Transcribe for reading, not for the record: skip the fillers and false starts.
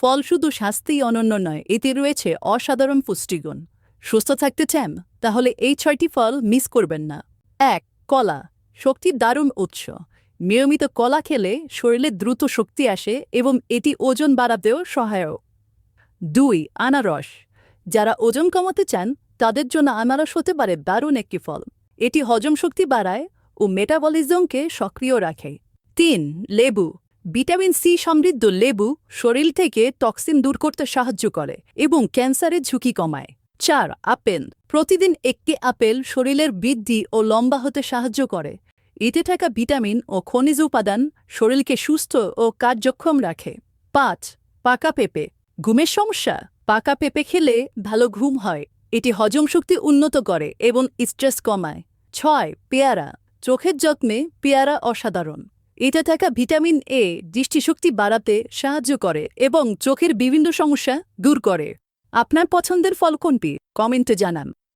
ফল শুধু স্বাস্থ্যেই অনন্য নয়, এতে রয়েছে অসাধারণ পুষ্টিগুণ। সুস্থ থাকতে চান? তাহলে এই 6টি ফল মিস করবেন না। ১. কলা, শক্তির দারুণ উৎস। নিয়মিত কলা খেলে শরীরে দ্রুত শক্তি আসে এবং এটি ওজন বাড়াতেও সহায়ক। ২. আনারস, যারা ওজন কমাতে চান তাদের জন্য আনারস হতে পারে দারুণ একটি ফল। এটি হজম শক্তি বাড়ায় ও মেটাবলিজমকে সক্রিয় রাখে। ৩. লেবু, ভিটামিন সি সমৃদ্ধ লেবু শরীর থেকে টক্সিন দূর করতে সাহায্য করে এবং ক্যান্সারের ঝুঁকি কমায়। ৪. আপেল, প্রতিদিন একটি আপেল শরীরের বৃদ্ধি ও লম্বা হতে সাহায্য করে। এতে থাকা ভিটামিন ও খনিজ উপাদান শরীরকে সুস্থ ও কার্যক্ষম রাখে। ৫. পাকা পেঁপে, ঘুমের সমস্যা? পাকা পেঁপে খেলে ভালো ঘুম হয়। এটি হজম শক্তি উন্নত করে এবং স্ট্রেস কমায়। ৬. পেয়ারা, চোখের যত্নে পেয়ারা অসাধারণ। এতে থাকা ভিটামিন এ দৃষ্টিশক্তি বাড়াতে সাহায্য করে এবং চোখের বিভিন্ন সমস্যা দূর করে। আপনার পছন্দের ফল কোনটি? কমেন্টে জানান।